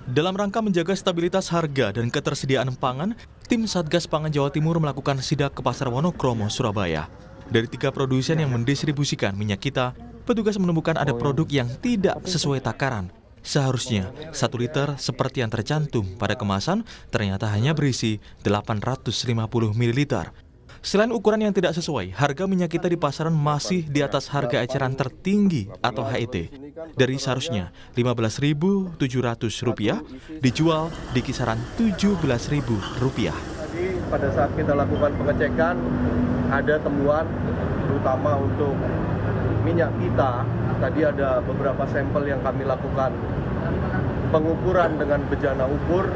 Dalam rangka menjaga stabilitas harga dan ketersediaan pangan, tim Satgas Pangan Jawa Timur melakukan sidak ke Pasar Wonokromo, Surabaya. Dari 3 produsen yang mendistribusikan minyak kita, petugas menemukan ada produk yang tidak sesuai takaran. Seharusnya 1 liter seperti yang tercantum pada kemasan ternyata hanya berisi 850 ml. Selain ukuran yang tidak sesuai, harga minyak kita di pasaran masih di atas harga eceran tertinggi atau HET. Dari seharusnya Rp15.700 dijual di kisaran Rp17.000. Tadi pada saat kita lakukan pengecekan ada temuan terutama untuk minyak kita. Tadi ada beberapa sampel yang kami lakukan pengukuran dengan bejana ukur.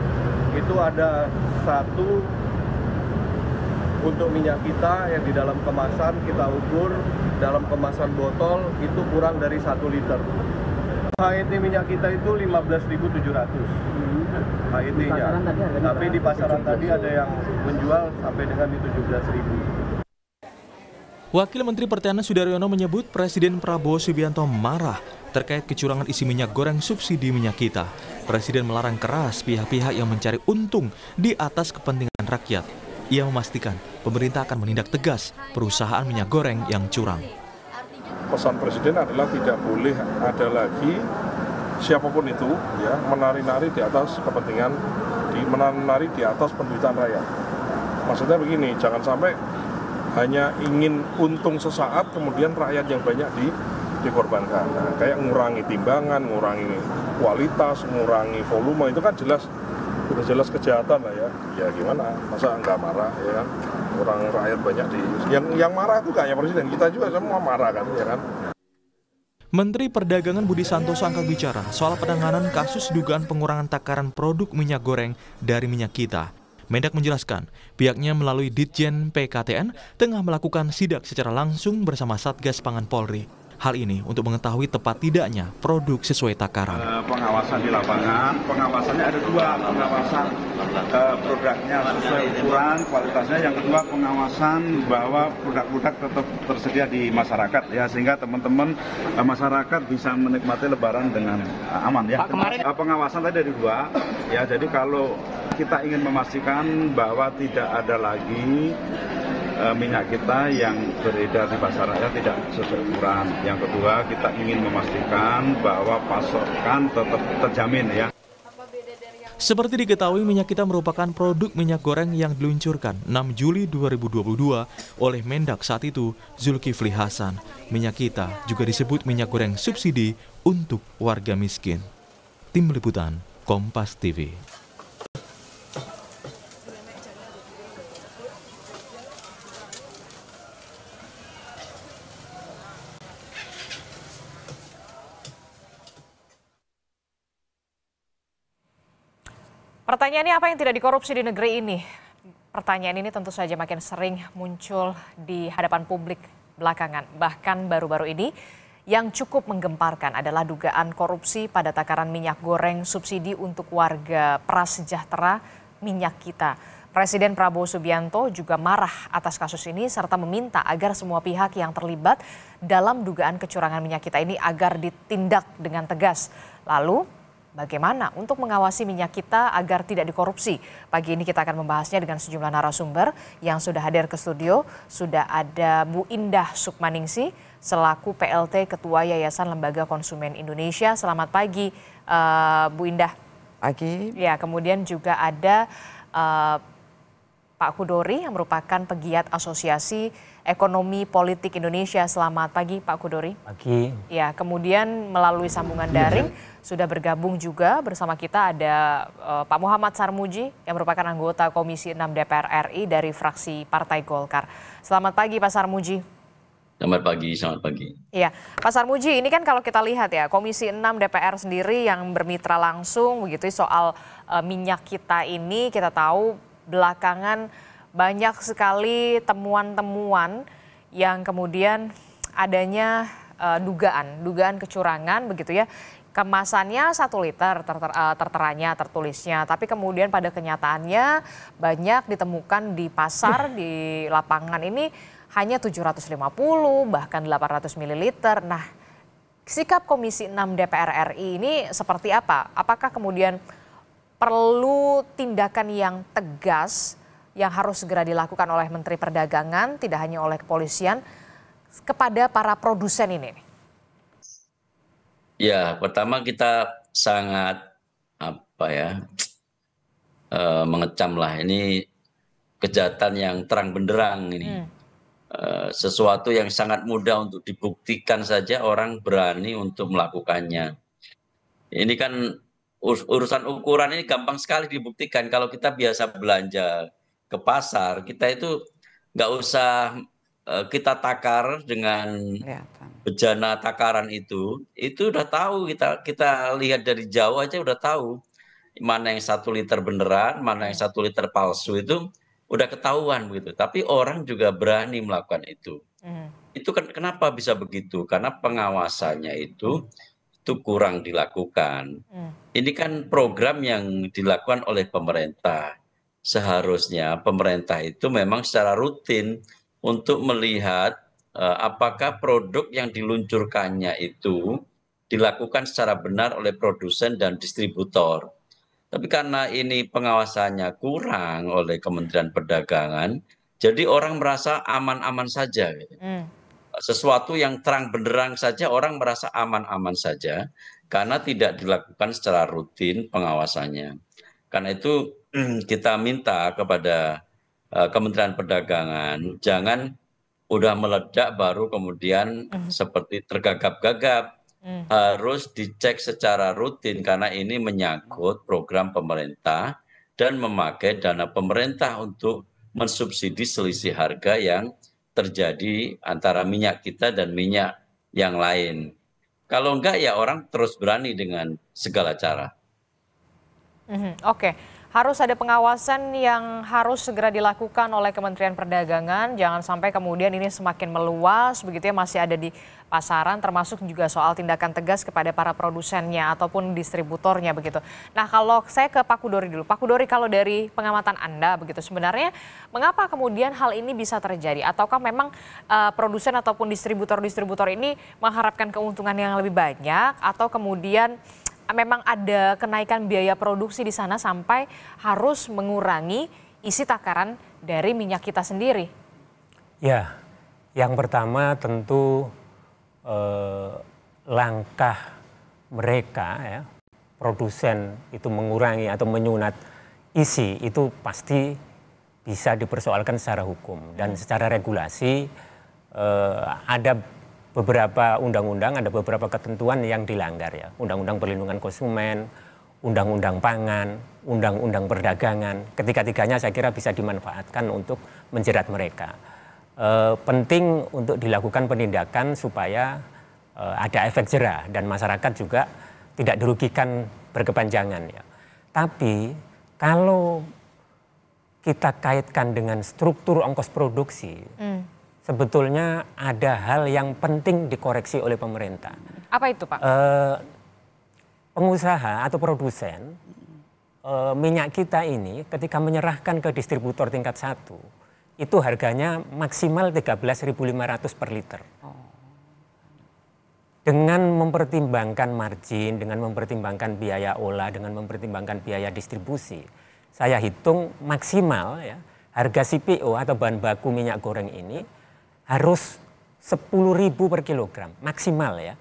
Itu ada 1 untuk minyak kita yang di dalam kemasan kita ukur dalam kemasan botol itu kurang dari 1 liter. HET minyak kita itu 15.700 HET-nya. Tapi di pasaran tadi ada yang menjual sampai dengan di 17.000. Wakil Menteri Pertanian Sudaryono menyebut Presiden Prabowo Subianto marah terkait kecurangan isi minyak goreng subsidi minyak kita. Presiden melarang keras pihak-pihak yang mencari untung di atas kepentingan rakyat. Ia memastikan pemerintah akan menindak tegas perusahaan minyak goreng yang curang. Pesan Presiden adalah tidak boleh ada lagi siapapun itu ya menari-nari di atas kepentingan, menari di atas penderitaan rakyat. Maksudnya begini, jangan sampai hanya ingin untung sesaat kemudian rakyat yang banyak dikorbankan. Nah, kayak ngurangi timbangan, ngurangi kualitas, ngurangi volume itu kan udah jelas kejahatan lah ya. Ya gimana? Masa nggak marah ya kan? Orang rakyat banyak yang marah itu kayak Presiden, kita juga semua marah kan ya kan. Menteri Perdagangan Budi Santoso angkat bicara soal penanganan kasus dugaan pengurangan takaran produk minyak goreng dari minyak kita. Mendak menjelaskan, pihaknya melalui Ditjen PKTN tengah melakukan sidak secara langsung bersama Satgas Pangan Polri. Hal ini untuk mengetahui tepat tidaknya produk sesuai takaran. Pengawasan di lapangan, pengawasannya ada 2, pengawasan produknya sesuai ukuran, kualitasnya. Yang kedua pengawasan bahwa produk-produk tetap tersedia di masyarakat ya, sehingga teman-teman masyarakat bisa menikmati Lebaran dengan aman ya. Pengawasan tadi ada 2 ya, jadi kalau kita ingin memastikan bahwa tidak ada lagi minyak kita yang beredar di pasarannya tidak sesuai ukuran. Yang kedua, kita ingin memastikan bahwa pasokan tetap terjamin ya. Seperti diketahui, minyak kita merupakan produk minyak goreng yang diluncurkan 6 Juli 2022 oleh Mendak saat itu, Zulkifli Hasan. Minyak kita juga disebut minyak goreng subsidi untuk warga miskin. Tim Liputan, Kompas TV. Pertanyaannya, apa yang tidak dikorupsi di negeri ini? Pertanyaan ini tentu saja makin sering muncul di hadapan publik belakangan. Bahkan baru-baru ini yang cukup menggemparkan adalah dugaan korupsi pada takaran minyak goreng subsidi untuk warga prasejahtera minyak kita. Presiden Prabowo Subianto juga marah atas kasus ini serta meminta agar semua pihak yang terlibat dalam dugaan kecurangan minyak kita ini agar ditindak dengan tegas. Lalu, bagaimana untuk mengawasi minyak kita agar tidak dikorupsi? Pagi ini kita akan membahasnya dengan sejumlah narasumber yang sudah hadir ke studio. Sudah ada Bu Indah Sukmaningsi selaku PLT Ketua Yayasan Lembaga Konsumen Indonesia. Selamat pagi, Bu Indah. Pagi. Ya, kemudian juga ada Pak Kudori yang merupakan pegiat Asosiasi Ekonomi Politik Indonesia. Selamat pagi, Pak Kudori. Pagi. Ya, kemudian melalui sambungan daring sudah bergabung juga bersama kita ada Pak Muhammad Sarmuji yang merupakan anggota Komisi 6 DPR RI dari fraksi Partai Golkar. Selamat pagi, Pak Sarmuji. Selamat pagi, selamat pagi. Iya, Pak Sarmuji, ini kan kalau kita lihat ya, Komisi 6 DPR sendiri yang bermitra langsung begitu soal minyak kita ini, kita tahu belakangan banyak sekali temuan-temuan yang kemudian adanya dugaan kecurangan begitu ya. Kemasannya 1 liter terteranya, tertulisnya. Tapi kemudian pada kenyataannya banyak ditemukan di pasar, di lapangan ini hanya 750 bahkan 800 ml. Nah, sikap Komisi 6 DPR RI ini seperti apa? Apakah kemudian perlu tindakan yang tegas yang harus segera dilakukan oleh Menteri Perdagangan, tidak hanya oleh kepolisian, kepada para produsen ini? Ya, pertama kita sangat mengecam lah ini kejahatan yang terang benderang ini. Sesuatu yang sangat mudah untuk dibuktikan saja orang berani untuk melakukannya. Ini kan urusan ukuran ini gampang sekali dibuktikan. Kalau kita biasa belanja ke pasar, kita itu nggak usah kita takar dengan bejana takaran itu udah tahu, kita lihat dari jauh aja udah tahu mana yang 1 liter beneran, mana yang 1 liter palsu, itu udah ketahuan begitu. Tapi orang juga berani melakukan itu. Itu kan kenapa bisa begitu? Karena pengawasannya itu kurang dilakukan. Ini kan program yang dilakukan oleh pemerintah. Seharusnya pemerintah itu memang secara rutin untuk melihat apakah produk yang diluncurkannya itu dilakukan secara benar oleh produsen dan distributor. Tapi karena ini pengawasannya kurang oleh Kementerian Perdagangan, jadi orang merasa aman-aman saja. Sesuatu yang terang benderang saja orang merasa aman-aman saja karena tidak dilakukan secara rutin pengawasannya. Karena itu kita minta kepada Kementerian Perdagangan jangan udah meledak baru kemudian seperti tergagap-gagap. Harus dicek secara rutin karena ini menyangkut program pemerintah dan memakai dana pemerintah untuk mensubsidi selisih harga yang terjadi antara minyak kita dan minyak yang lain. Kalau enggak ya orang terus berani dengan segala cara. Oke, harus ada pengawasan yang harus segera dilakukan oleh Kementerian Perdagangan. Jangan sampai kemudian ini semakin meluas, begitu ya, masih ada di pasaran, termasuk juga soal tindakan tegas kepada para produsennya ataupun distributornya begitu. Nah, kalau saya ke Pak Kudori dulu. Pak Kudori, kalau dari pengamatan Anda begitu, sebenarnya mengapa kemudian hal ini bisa terjadi? Ataukah memang produsen ataupun distributor-distributor ini mengharapkan keuntungan yang lebih banyak, atau kemudian memang ada kenaikan biaya produksi di sana sampai harus mengurangi isi takaran dari minyak kita sendiri? Ya, yang pertama tentu langkah mereka ya, produsen itu mengurangi atau menyunat isi itu pasti bisa dipersoalkan secara hukum dan secara regulasi. Ada beberapa undang-undang, ada beberapa ketentuan yang dilanggar ya. Undang-undang Perlindungan Konsumen, Undang-undang Pangan, Undang-undang Perdagangan. Ketiga-tiganya saya kira bisa dimanfaatkan untuk menjerat mereka. Penting untuk dilakukan penindakan supaya ada efek jera dan masyarakat juga tidak dirugikan berkepanjangan ya. Tapi kalau kita kaitkan dengan struktur ongkos produksi, sebetulnya ada hal yang penting dikoreksi oleh pemerintah. Apa itu, Pak? Pengusaha atau produsen minyak kita ini ketika menyerahkan ke distributor tingkat 1, itu harganya maksimal 13.500 per liter. Dengan mempertimbangkan margin, dengan mempertimbangkan biaya olah, dengan mempertimbangkan biaya distribusi, saya hitung maksimal ya, harga CPO atau bahan baku minyak goreng ini harus 10.000 per kilogram, maksimal ya.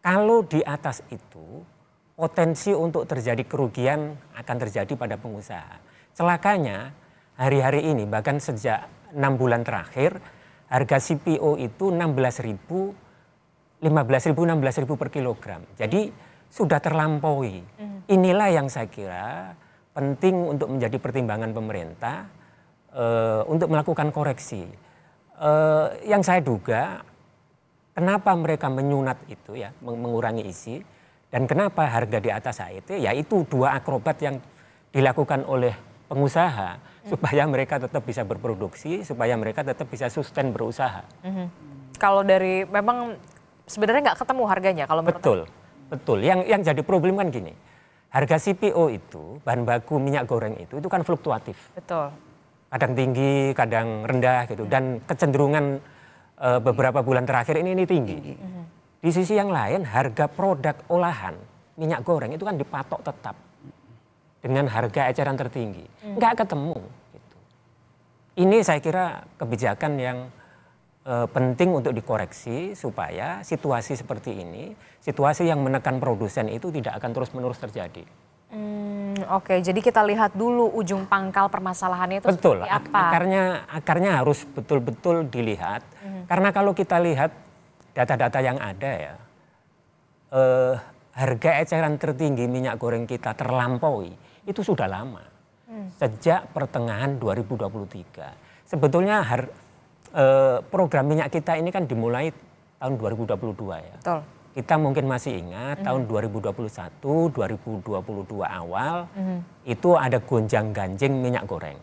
Kalau di atas itu, potensi untuk terjadi kerugian akan terjadi pada pengusaha. Celakanya, hari-hari ini bahkan sejak 6 bulan terakhir, harga CPO itu 15.000 per kilogram. Jadi sudah terlampaui. Inilah yang saya kira penting untuk menjadi pertimbangan pemerintah untuk melakukan koreksi. Yang saya duga, kenapa mereka menyunat itu ya, mengurangi isi, dan kenapa harga di atas HET, yaitu dua akrobat yang dilakukan oleh pengusaha supaya mereka tetap bisa berproduksi, supaya mereka tetap bisa sustain berusaha. Kalau dari memang sebenarnya nggak ketemu harganya kalau menurut Betul. Yang jadi problem kan gini, harga CPO itu, bahan baku minyak goreng itu kan fluktuatif. Betul. Kadang tinggi, kadang rendah gitu, dan kecenderungan beberapa bulan terakhir ini tinggi. Di sisi yang lain, harga produk olahan minyak goreng itu kan dipatok tetap. dengan harga eceran tertinggi. Nggak ketemu. Gitu. Ini saya kira kebijakan yang penting untuk dikoreksi supaya situasi seperti ini, situasi yang menekan produsen itu tidak akan terus-menerus terjadi. Oke, jadi kita lihat dulu ujung pangkal permasalahannya itu betul, seperti apa. akarnya harus betul-betul dilihat. Karena kalau kita lihat data-data yang ada ya, harga eceran tertinggi minyak goreng kita terlampaui itu sudah lama. Sejak pertengahan 2023. Sebetulnya program minyak kita ini kan dimulai tahun 2022 ya. Betul. Kita mungkin masih ingat tahun 2021, 2022 awal itu ada gonjang-ganjing minyak goreng.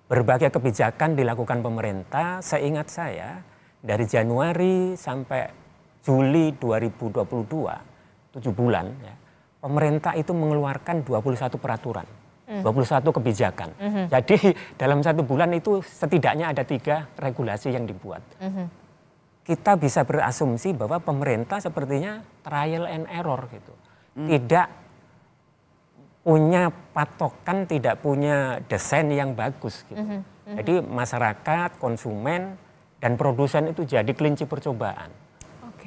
Berbagai kebijakan dilakukan pemerintah, seingat saya dari Januari sampai Juli 2022, 7 bulan ya, pemerintah itu mengeluarkan 21 peraturan, 21 kebijakan. Jadi dalam 1 bulan itu setidaknya ada 3 regulasi yang dibuat. Kita bisa berasumsi bahwa pemerintah sepertinya trial and error gitu. Tidak punya patokan, tidak punya desain yang bagus gitu. Jadi masyarakat, konsumen, dan produsen itu jadi kelinci percobaan.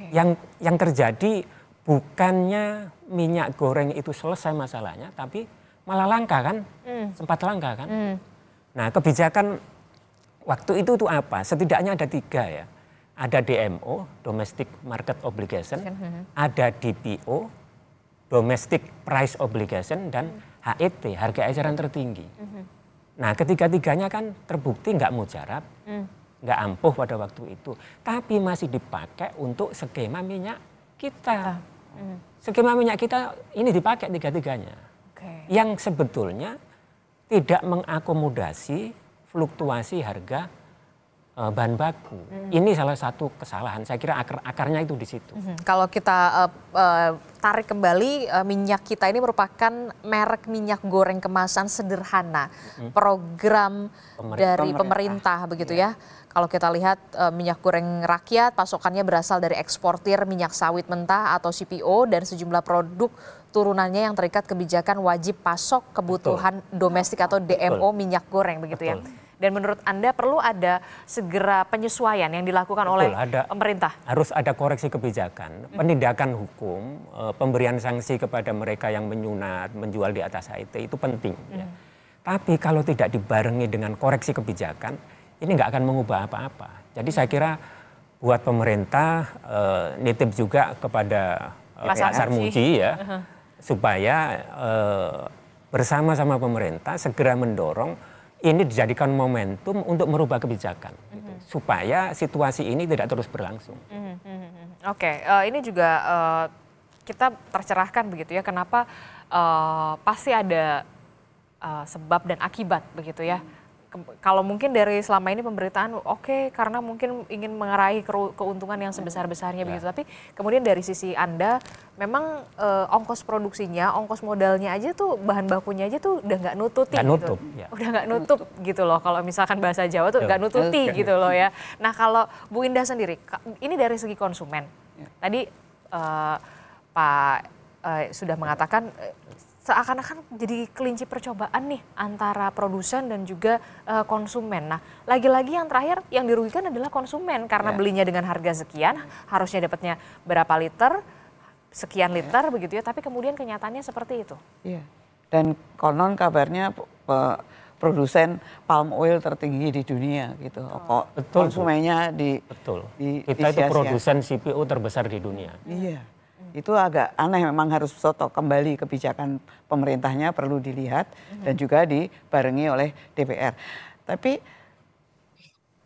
Yang terjadi bukannya minyak goreng itu selesai masalahnya, tapi malah langka kan, sempat langka kan. Nah kebijakan waktu itu tuh apa? Setidaknya ada 3 ya. Ada DMO, Domestic Market Obligation, ada DPO, Domestic Price Obligation, dan HET, harga eceran tertinggi. Nah ketiga-tiganya kan terbukti nggak mujarab, nggak ampuh pada waktu itu. Tapi masih dipakai untuk skema minyak kita. Skema minyak kita ini dipakai 3-tiganya. Yang sebetulnya tidak mengakomodasi fluktuasi harga bahan baku. Ini salah satu kesalahan. Saya kira akarnya itu di situ. Kalau kita tarik kembali, minyak kita ini merupakan merek minyak goreng kemasan sederhana, program dari pemerintah begitu ya. Kalau kita lihat minyak goreng rakyat, pasokannya berasal dari eksportir minyak sawit mentah atau CPO dan sejumlah produk turunannya yang terikat kebijakan wajib pasok kebutuhan domestik atau DMO minyak goreng begitu ya. Dan menurut Anda perlu ada segera penyesuaian yang dilakukan oleh pemerintah? Harus ada koreksi kebijakan, penindakan hukum, pemberian sanksi kepada mereka yang menyunat, menjual di atas HET itu penting. Ya. Tapi kalau tidak dibarengi dengan koreksi kebijakan, ini nggak akan mengubah apa-apa. Jadi saya kira buat pemerintah nitip juga kepada Pak Sarmuji ya, supaya bersama-sama pemerintah segera mendorong ini dijadikan momentum untuk merubah kebijakan, gitu, supaya situasi ini tidak terus berlangsung. Oke, ini juga kita tercerahkan begitu ya, kenapa pasti ada sebab dan akibat begitu ya. Kalau mungkin dari selama ini pemberitaan oke, karena mungkin ingin mengeraih keuntungan yang sebesar-besarnya begitu. Tapi kemudian dari sisi Anda memang ongkos produksinya, ongkos modalnya aja tuh, bahan bakunya aja tuh udah nggak nututi gitu. Udah nggak nutup gitu loh, kalau misalkan bahasa Jawa tuh nggak nututi gitu loh ya. Nah kalau Bu Indah sendiri, ini dari segi konsumen. Tadi Pak sudah mengatakan seakan-akan jadi kelinci percobaan nih antara produsen dan juga konsumen. Nah, lagi-lagi yang terakhir yang dirugikan adalah konsumen karena belinya dengan harga sekian, harusnya dapatnya berapa liter, sekian liter begitu ya, tapi kemudian kenyataannya seperti itu. Iya. Dan konon kabarnya produsen palm oil tertinggi di dunia gitu. Betul, konsumennya betul. Kita itu produsen CPO terbesar di dunia. Iya. Itu agak aneh, memang harus kembali kebijakan pemerintahnya perlu dilihat dan juga dibarengi oleh DPR. Tapi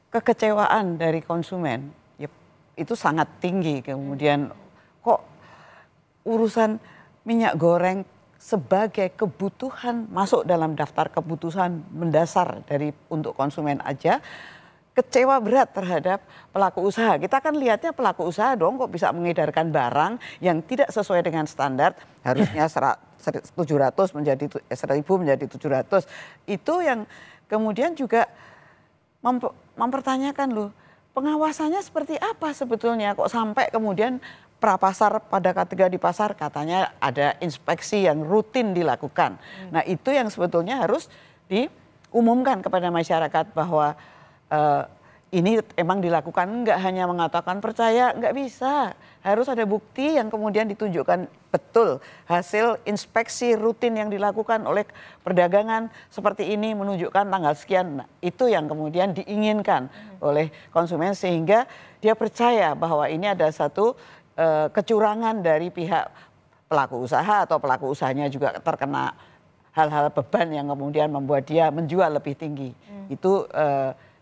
kekecewaan dari konsumen ya, itu sangat tinggi. Kemudian kok urusan minyak goreng sebagai kebutuhan masuk dalam daftar kebutuhan mendasar untuk konsumen aja, kecewa berat terhadap pelaku usaha. Kita kan lihatnya pelaku usaha dong kok bisa mengedarkan barang yang tidak sesuai dengan standar, harusnya 700 menjadi 1000 menjadi 700. Itu yang kemudian juga mempertanyakan loh, pengawasannya seperti apa sebetulnya kok sampai kemudian prapasar pada ketika di pasar katanya ada inspeksi yang rutin dilakukan. Nah itu yang sebetulnya harus diumumkan kepada masyarakat bahwa ini emang dilakukan, nggak hanya mengatakan percaya, nggak bisa. Harus ada bukti yang kemudian ditunjukkan betul hasil inspeksi rutin yang dilakukan oleh perdagangan seperti ini menunjukkan tanggal sekian. Nah, itu yang kemudian diinginkan oleh konsumen sehingga dia percaya bahwa ini ada satu kecurangan dari pihak pelaku usaha atau pelaku usahanya juga terkena hal-hal beban yang kemudian membuat dia menjual lebih tinggi. Itu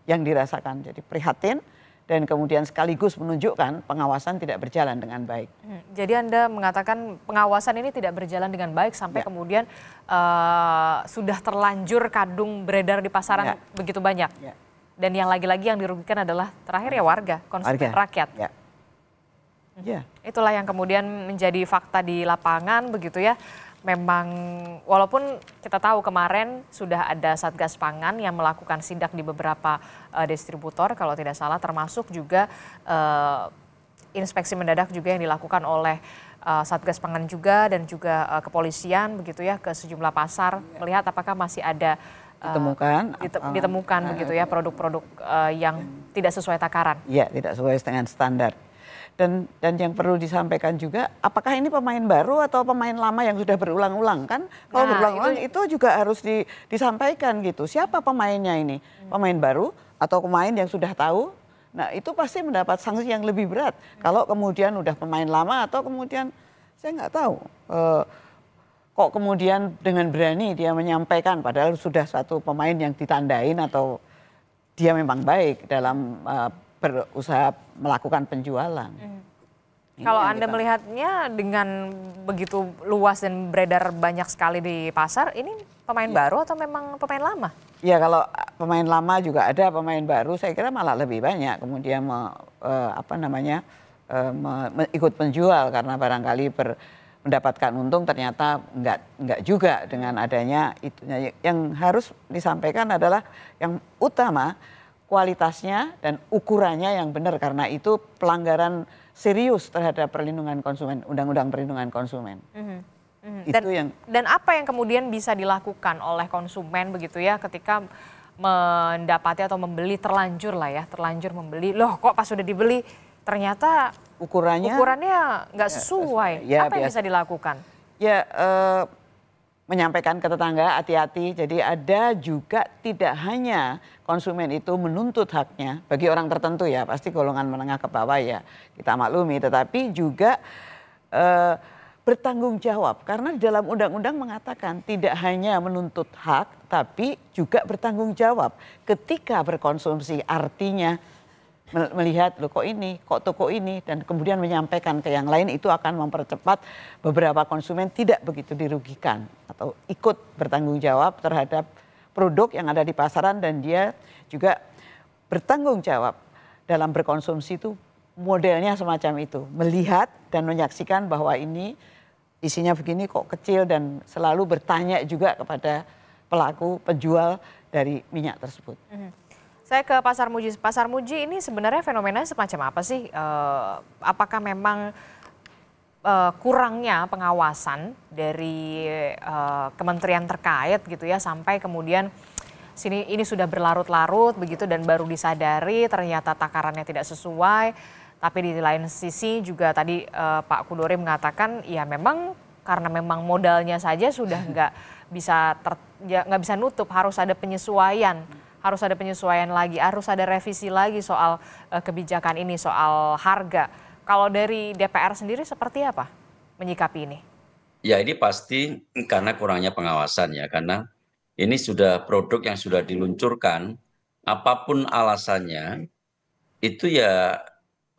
yang dirasakan. Jadi prihatin dan kemudian sekaligus menunjukkan pengawasan tidak berjalan dengan baik. Jadi Anda mengatakan pengawasan ini tidak berjalan dengan baik sampai kemudian sudah terlanjur kadung beredar di pasaran begitu banyak. Dan yang lagi-lagi yang dirugikan adalah terakhir ya warga, konsumen rakyat. Itulah yang kemudian menjadi fakta di lapangan begitu ya. Memang walaupun kita tahu kemarin sudah ada Satgas Pangan yang melakukan sidak di beberapa distributor kalau tidak salah, termasuk juga inspeksi mendadak juga yang dilakukan oleh Satgas Pangan juga dan juga kepolisian begitu ya ke sejumlah pasar melihat apakah masih ada ditemukan begitu ya produk-produk yang tidak sesuai takaran. Iya, tidak sesuai dengan standar. Dan yang perlu disampaikan juga, apakah ini pemain baru atau pemain lama yang sudah berulang-ulang kan? Kalau berulang-ulang itu juga harus disampaikan gitu. Siapa pemainnya ini? Pemain baru atau pemain yang sudah tahu? Nah itu pasti mendapat sanksi yang lebih berat. Kalau kemudian udah pemain lama atau kemudian saya nggak tahu. Kok kemudian dengan berani dia menyampaikan padahal sudah satu pemain yang ditandain atau dia memang baik dalam berusaha melakukan penjualan. Kalau Anda melihatnya dengan begitu luas dan beredar banyak sekali di pasar, ini pemain baru atau memang pemain lama? Ya kalau pemain lama juga ada, pemain baru saya kira malah lebih banyak. Kemudian ikut penjual karena barangkali mendapatkan untung ternyata enggak juga dengan adanya itunya. Yang harus disampaikan adalah yang utama kualitasnya dan ukurannya yang benar karena itu pelanggaran serius terhadap perlindungan konsumen, Undang-Undang Perlindungan Konsumen. Dan apa yang kemudian bisa dilakukan oleh konsumen begitu ya ketika mendapati atau membeli terlanjur membeli, loh kok pas sudah dibeli ternyata ukurannya nggak sesuai. Apa yang bisa dilakukan? Ya menyampaikan ke tetangga hati-hati. Jadi ada juga tidak hanya konsumen itu menuntut haknya bagi orang tertentu ya, pasti golongan menengah ke bawah ya kita maklumi, tetapi juga bertanggung jawab karena di dalam undang-undang mengatakan tidak hanya menuntut hak tapi juga bertanggung jawab ketika berkonsumsi, artinya melihat loh kok toko ini dan kemudian menyampaikan ke yang lain itu akan mempercepat beberapa konsumen tidak begitu dirugikan atau ikut bertanggung jawab terhadap produk yang ada di pasaran dan dia juga bertanggung jawab dalam berkonsumsi itu modelnya semacam itu. Melihat dan menyaksikan bahwa ini isinya begini kok kecil dan selalu bertanya juga kepada pelaku penjual dari minyak tersebut. Saya ke Pasar Muji. Pasar Muji ini sebenarnya fenomenanya semacam apa sih? Apakah memang kurangnya pengawasan dari kementerian terkait gitu ya sampai kemudian ini sudah berlarut-larut begitu dan baru disadari ternyata takarannya tidak sesuai. Tapi di lain sisi juga tadi Pak Kudori mengatakan ya memang karena memang modalnya saja sudah nggak bisa nutup, harus ada penyesuaian. Harus ada penyesuaian lagi, harus ada revisi lagi soal kebijakan ini, soal harga. Kalau dari DPR sendiri seperti apa menyikapi ini? Ya ini pasti karena kurangnya pengawasan ya, karena ini sudah produk yang sudah diluncurkan, apapun alasannya, itu ya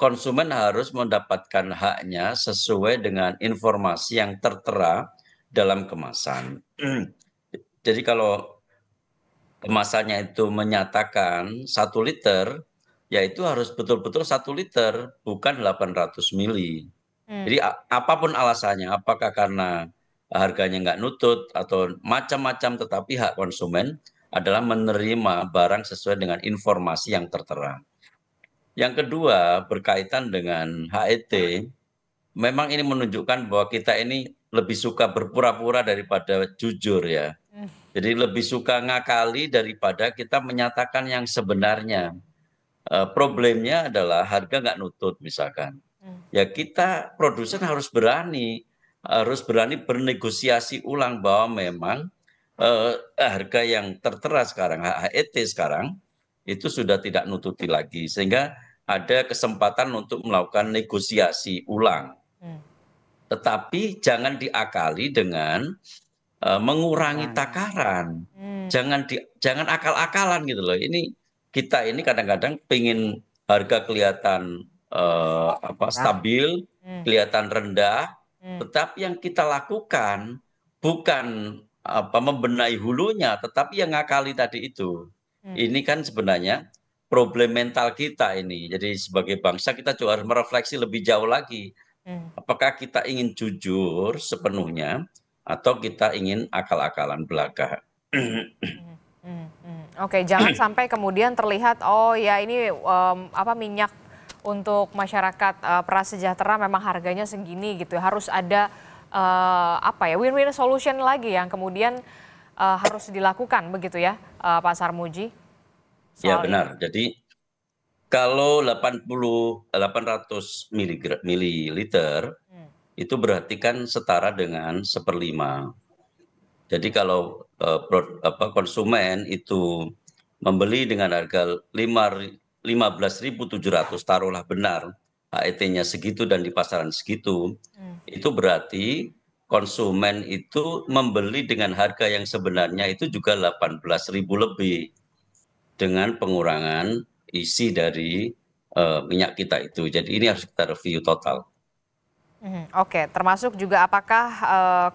konsumen harus mendapatkan haknya sesuai dengan informasi yang tertera dalam kemasan. Jadi kalau kemasannya itu menyatakan 1 liter, ya itu harus betul-betul 1 liter, bukan 800 mili. Jadi apapun alasannya, apakah karena harganya nggak nutut atau macam-macam, tetapi hak konsumen adalah menerima barang sesuai dengan informasi yang tertera. Yang kedua berkaitan dengan HET, memang ini menunjukkan bahwa kita ini lebih suka berpura-pura daripada jujur ya. Jadi lebih suka ngakali daripada kita menyatakan yang sebenarnya. Problemnya adalah harga nggak nutut misalkan. Ya kita produsen harus berani bernegosiasi ulang bahwa memang harga yang tertera sekarang, HET sekarang, itu sudah tidak nututi lagi. Sehingga ada kesempatan untuk melakukan negosiasi ulang. Tetapi jangan diakali dengan mengurangi takaran. Jangan akal-akalan gitu loh. Ini kita ini kadang-kadang pingin harga kelihatan stabil, kelihatan rendah, tetapi yang kita lakukan bukan membenahi hulunya, tetapi yang ngakali tadi itu. Ini kan sebenarnya problem mental kita ini. Jadi sebagai bangsa kita juga harus merefleksi lebih jauh lagi. Apakah kita ingin jujur sepenuhnya atau kita ingin akal-akalan belaka? Oke, jangan sampai kemudian terlihat oh ya ini minyak untuk masyarakat prasejahtera memang harganya segini gitu. Harus ada win-win solution lagi yang kemudian harus dilakukan begitu ya, Pak Sarmuji. Ya benar. Jadi kalau 800 mililiter itu berarti kan setara dengan 1/5. Jadi kalau konsumen itu membeli dengan harga 15.700, taruhlah benar HET-nya segitu dan di pasaran segitu, itu berarti konsumen itu membeli dengan harga yang sebenarnya itu juga 18.000 lebih dengan pengurangan isi dari minyak kita itu. Jadi ini harus kita review total. Oke, termasuk juga apakah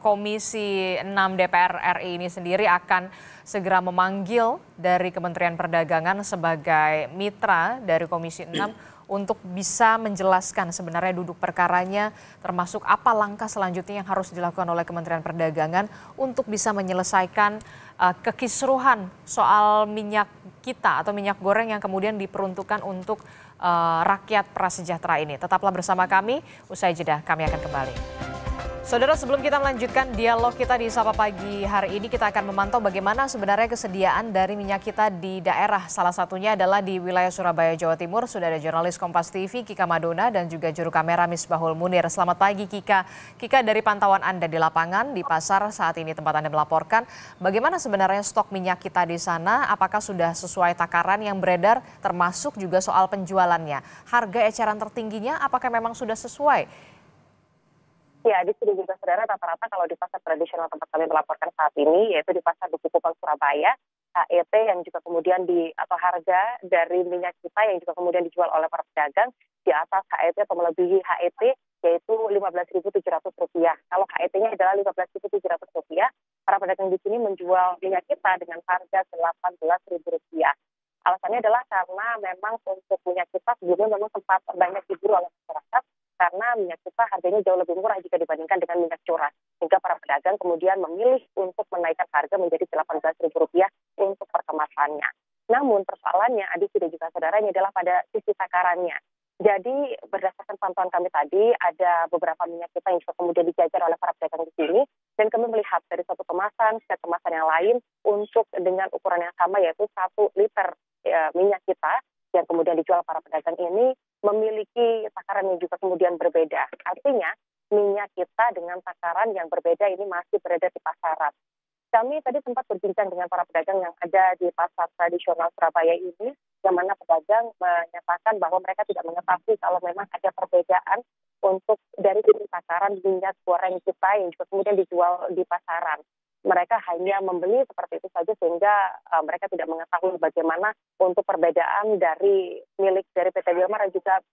Komisi 6 DPR RI ini sendiri akan segera memanggil dari Kementerian Perdagangan sebagai mitra dari Komisi 6 untuk bisa menjelaskan sebenarnya duduk perkaranya, termasuk apa langkah selanjutnya yang harus dilakukan oleh Kementerian Perdagangan untuk bisa menyelesaikan kekisruhan soal minyak kita atau minyak goreng yang kemudian diperuntukkan untuk rakyat prasejahtera ini. Tetaplah bersama kami, usai jeda kami akan kembali. Saudara, sebelum kita melanjutkan dialog kita di Sapa Pagi hari ini, kita akan memantau bagaimana sebenarnya kesediaan dari minyak kita di daerah. Salah satunya adalah di wilayah Surabaya, Jawa Timur. Sudah ada jurnalis Kompas TV, Kika Madona, dan juga juru kamera Misbahul Munir. Selamat pagi, Kika. Kika, dari pantauan Anda di lapangan, di pasar saat ini tempat Anda melaporkan, bagaimana sebenarnya stok minyak kita di sana? Apakah sudah sesuai takaran yang beredar, termasuk juga soal penjualannya? Harga eceran tertingginya apakah memang sudah sesuai? Ya, di sini juga saudara rata-rata kalau di pasar tradisional tempat kami melaporkan saat ini, yaitu di pasar Duku Kupang Surabaya, HET yang juga kemudian atau harga dari minyak kita yang juga kemudian dijual oleh para pedagang di atas HET atau melebihi HET, yaitu Rp15.700. Kalau HET-nya adalah Rp15.700, para pedagang di sini menjual minyak kita dengan harga Rp18.000. Alasannya adalah karena memang untuk minyak kita sebelumnya memang sempat banyak diburu oleh masyarakat, karena minyak kita harganya jauh lebih murah jika dibandingkan dengan minyak curah. Sehingga para pedagang kemudian memilih untuk menaikkan harga menjadi Rp18.000 untuk perkemasannya. Namun persoalannya, adik dan juga saudaranya adalah pada sisi takarannya. Jadi berdasarkan pantauan kami tadi, ada beberapa minyak kita yang juga kemudian dijajar oleh para pedagang di sini. Dan kami melihat dari satu kemasan ke kemasan yang lain untuk dengan ukuran yang sama, yaitu 1 liter minyak kita yang kemudian dijual para pedagang ini memiliki takaran yang juga kemudian berbeda. Artinya minyak kita dengan takaran yang berbeda ini masih berada di pasaran. Kami tadi sempat berbincang dengan para pedagang yang ada di pasar tradisional Surabaya ini, yang mana pedagang menyatakan bahwa mereka tidak mengetahui kalau memang ada perbedaan untuk dari takaran minyak goreng kita yang juga kemudian dijual di pasaran. Mereka hanya membeli seperti itu saja sehingga mereka tidak mengetahui bagaimana untuk perbedaan dari milik dari PT Wilmar dan juga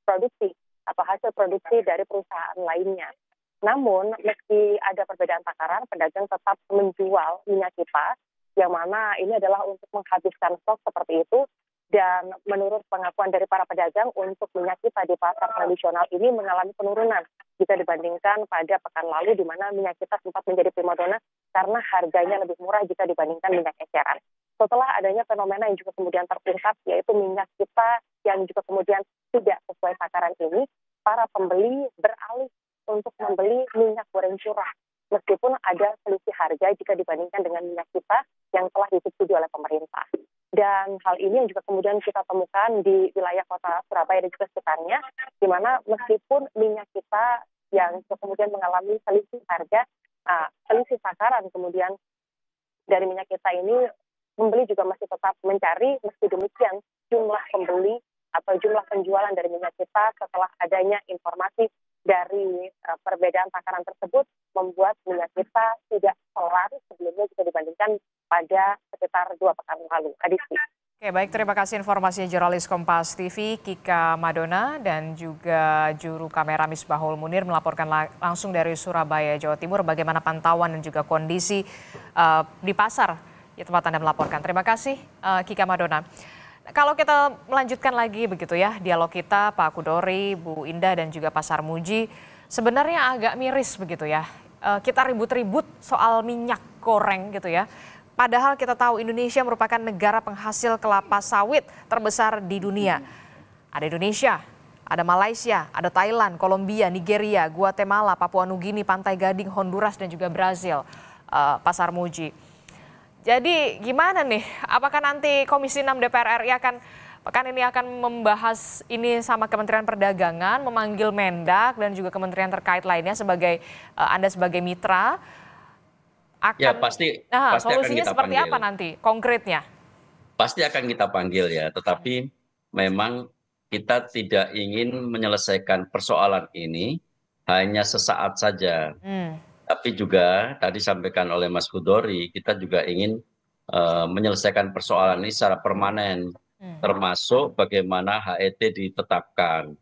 produksi atau hasil produksi dari perusahaan lainnya. Namun meski ada perbedaan takaran, pedagang tetap menjual minyak kita yang mana ini adalah untuk menghabiskan stok seperti itu. Dan menurut pengakuan dari para pedagang, untuk minyak kita di pasar tradisional ini mengalami penurunan jika dibandingkan pada pekan lalu di mana minyak kita sempat menjadi primadona karena harganya lebih murah jika dibandingkan minyak eceran. Setelah adanya fenomena yang juga kemudian terungkap, yaitu minyak kita yang juga kemudian tidak sesuai takaran ini, para pembeli beralih untuk membeli minyak goreng curah. Meskipun ada selisih harga jika dibandingkan dengan minyak kita yang telah disubsidi oleh pemerintah. Dan hal ini yang juga kemudian kita temukan di wilayah kota Surabaya dan juga sekitarnya, di mana meskipun minyak kita yang kemudian mengalami selisih harga, selisih takaran kemudian dari minyak kita ini, pembeli juga masih tetap mencari. Meski demikian, jumlah pembeli atau jumlah penjualan dari minyak kita setelah adanya informasi dari perbedaan takaran tersebut membuat minyak kita tidak selaras sebelumnya jika dibandingkan pada sekitar 2 pekan lalu. Adisti. Oke, baik, terima kasih informasinya jurnalis Kompas TV Kika Madona dan juga juru kamera Misbahul Munir melaporkan langsung dari Surabaya, Jawa Timur bagaimana pantauan dan juga kondisi di pasar ya, tempat Anda melaporkan. Terima kasih Kika Madona. Kalau kita melanjutkan lagi begitu ya, dialog kita Pak Kudori, Bu Indah dan juga Pak Sarmuji, sebenarnya agak miris begitu ya. Kita ribut-ribut soal minyak goreng gitu ya. Padahal kita tahu Indonesia merupakan negara penghasil kelapa sawit terbesar di dunia. Ada Indonesia, ada Malaysia, ada Thailand, Kolombia, Nigeria, Guatemala, Papua Nugini, Pantai Gading, Honduras dan juga Brazil. Pak Sarmuji. Jadi gimana nih, apakah nanti Komisi 6 DPR RI pekan ini akan membahas ini sama Kementerian Perdagangan, memanggil Mendak dan juga kementerian terkait lainnya Anda sebagai mitra? Ya pasti solusinya akan kita seperti panggil. apa nanti konkretnya? Pasti akan kita panggil ya, tetapi memang kita tidak ingin menyelesaikan persoalan ini hanya sesaat saja. Tapi juga tadi sampaikan oleh Mas Kudori, kita juga ingin menyelesaikan persoalan ini secara permanen, termasuk bagaimana HET ditetapkan.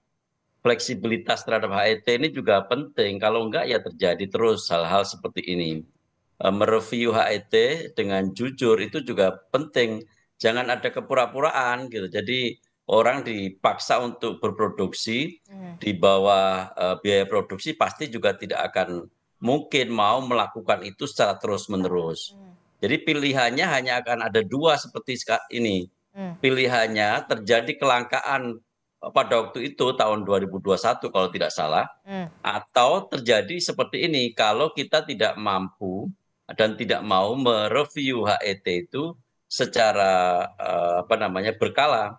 Fleksibilitas terhadap HET ini juga penting, kalau enggak ya terjadi terus hal-hal seperti ini. Mereview HET dengan jujur itu juga penting, jangan ada kepura-puraan gitu. Jadi orang dipaksa untuk berproduksi di bawah biaya produksi pasti juga tidak akan mungkin mau melakukan itu secara terus-menerus. Jadi pilihannya hanya akan ada 2 seperti ini. Pilihannya terjadi kelangkaan pada waktu itu tahun 2021 kalau tidak salah, atau terjadi seperti ini kalau kita tidak mampu dan tidak mau mereview HET itu secara berkala.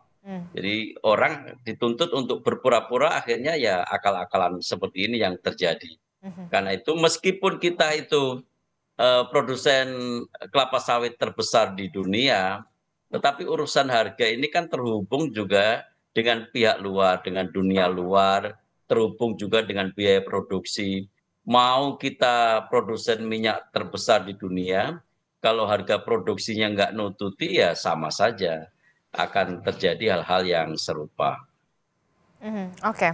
Jadi orang dituntut untuk berpura-pura, akhirnya ya akal-akalan seperti ini yang terjadi. Karena itu meskipun kita itu produsen kelapa sawit terbesar di dunia, tetapi urusan harga ini kan terhubung juga dengan pihak luar, dengan dunia luar, terhubung juga dengan biaya produksi. Mau kita produsen minyak terbesar di dunia, kalau harga produksinya nggak nututi ya sama saja akan terjadi hal-hal yang serupa. Oke.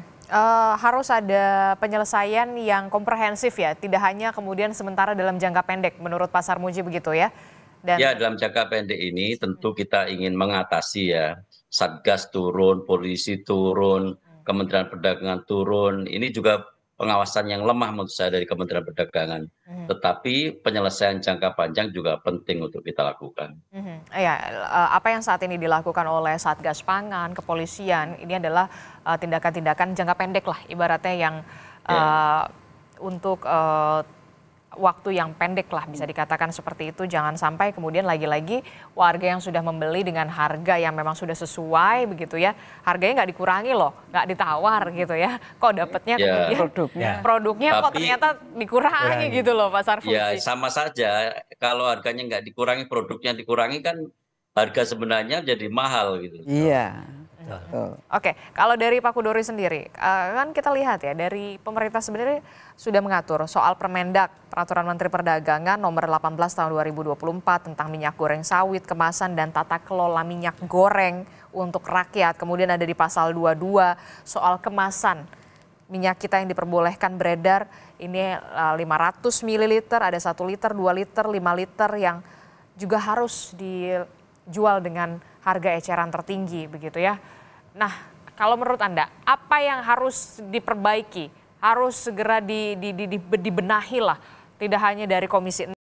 Harus ada penyelesaian yang komprehensif ya, tidak hanya kemudian sementara dalam jangka pendek menurut Pak Sarmuji begitu ya. Ya, dalam jangka pendek ini tentu kita ingin mengatasi ya, Satgas turun, polisi turun, Kementerian Perdagangan turun, ini juga pengawasan yang lemah menurut saya dari Kementerian Perdagangan. Tetapi penyelesaian jangka panjang juga penting untuk kita lakukan. Ya, apa yang saat ini dilakukan oleh Satgas Pangan, kepolisian, ini adalah tindakan-tindakan jangka pendek lah, ibaratnya yang untuk waktu yang pendek lah bisa dikatakan seperti itu. Jangan sampai kemudian lagi-lagi warga yang sudah membeli dengan harga yang memang sudah sesuai begitu ya, harganya nggak dikurangi loh, nggak ditawar gitu ya, kok dapatnya kemudian produknya kok ternyata dikurangi gitu loh Pak Sarmuji. Ya sama saja, kalau harganya nggak dikurangi, produknya dikurangi kan harga sebenarnya jadi mahal gitu. Iya. Oke, kalau dari Pak Kudori sendiri, kan kita lihat ya dari pemerintah sebenarnya sudah mengatur soal Permendak, Peraturan Menteri Perdagangan nomor 18 tahun 2024 tentang minyak goreng sawit, kemasan dan tata kelola minyak goreng untuk rakyat. Kemudian ada di pasal 22 soal kemasan minyak kita yang diperbolehkan beredar ini 500 ml, ada 1 liter, 2 liter, 5 liter yang juga harus dijual dengan harga eceran tertinggi begitu ya. Nah, kalau menurut Anda, apa yang harus diperbaiki, harus segera dibenahi lah, tidak hanya dari Komisi 6